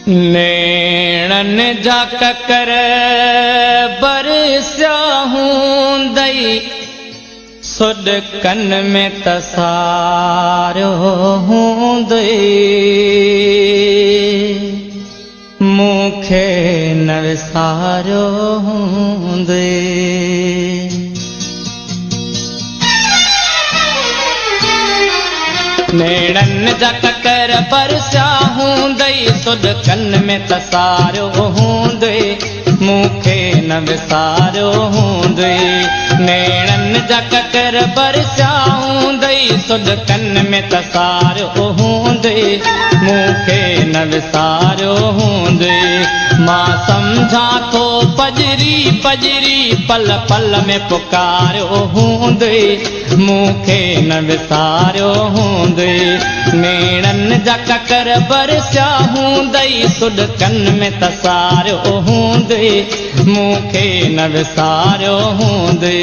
नेणन जा ककर बरसिया हूंदई सुॾकन में तसारो हूंदई मूंखे न विसारो हूंदई नेणन जा ककर बरसिया हूंदई सुॾकन में तसारो हूंदई मूंखे न विसारो हूंदई नेणन जा ककर बरसिया हूंदई सुॾकन में तसारो हूंदई मूंखे न विसारो हूंदई मां सम्झां थो पजरी पजरी पल पल में पुकारो हूंदई मूंखे न विसारो हूंदई नेणन जा ककर बरसिया हूंदई सुॾकन में तसारो हूंदई मूंखे न विसारो हूंदई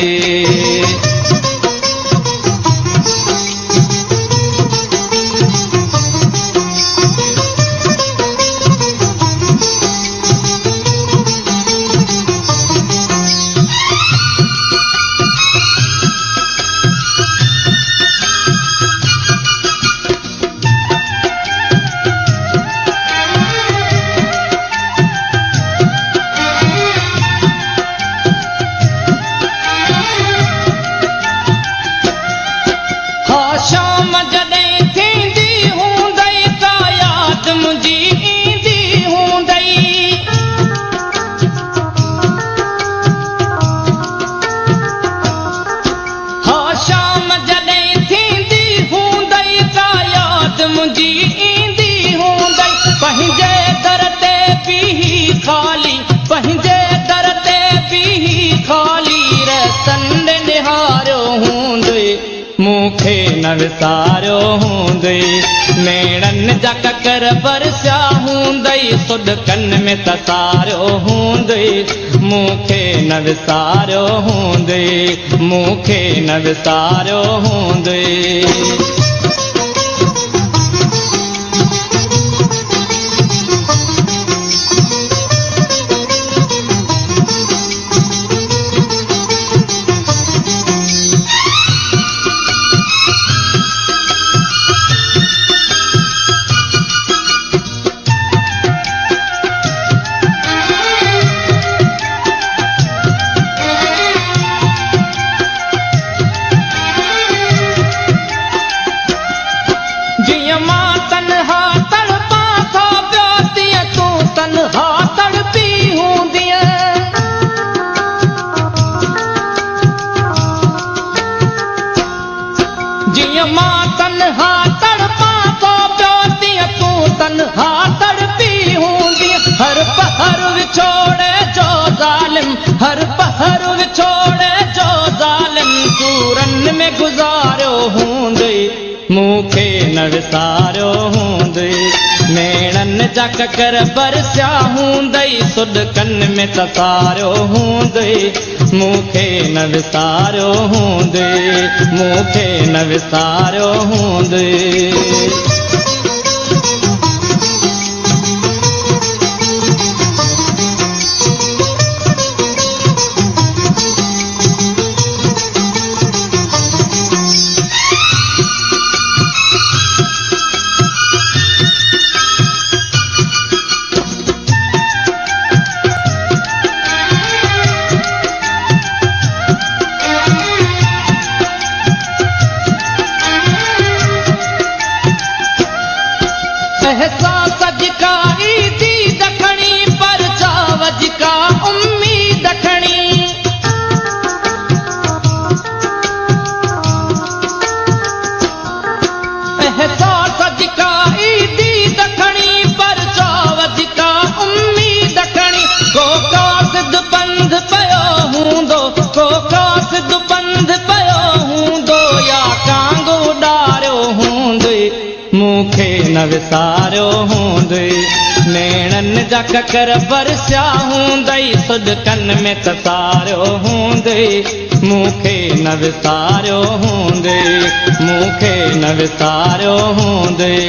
शाम जॾहिं थींदी हूंदई त यादि मुंहिंजी ईंदी हूंदई हा शाम जॾहिं थींदी हूंदई त यादि मुंहिंजी ईंदी हूंदई पंहिंजे दर ते बीही ख़ाली पंहिंजे दर ते बीही ख़ाली रतन निहारियो हूंदई मूंखे न विसारो हूंदई नेणन जा ककर बरसिया हूंदई सुॾकन में तसारो हूंदई मूंखे न विसारो हूंदई मूंखे न विसारो हूंदई जीअं मां तन्हा तड़पां थो पियो तीअं तूं तन्हा तड़पी हूंदीअ जीअं मां तन्हा तड़पां थो पियो तीअं तूं तन्हा तड़पी हूंदीअ हर पहर विछोड़े जो ज़ालिम हर पहर विछोड़े जो ज़ालिम सूरन में गुज़ारियो हूंदई मूंखे न विसारो हूंदई नेणन जा ककर बरसिया हूंदई सुॾकन में तसारो हूंदई मूंखे न विसारो हूंदई मूंखे न विसारो हूंदई एहसास जिका ईदी दखणी पर चाव जिका उम्मीद खणी एहसास जिका ईदी दखणी पर चाव जिका उम्मीद खणी को कासिद बंद पियो हूंदो को कासिद बंद पियो हूंदो या कांग उॾारियो हूंदई मूंखे न विसारो हूंदई नेणन जा ककर बरसिया हूंदई सुॾकन में तसारो हूंदई मूंखे न विसारो हूंदई मूंखे न विसारो हूंदई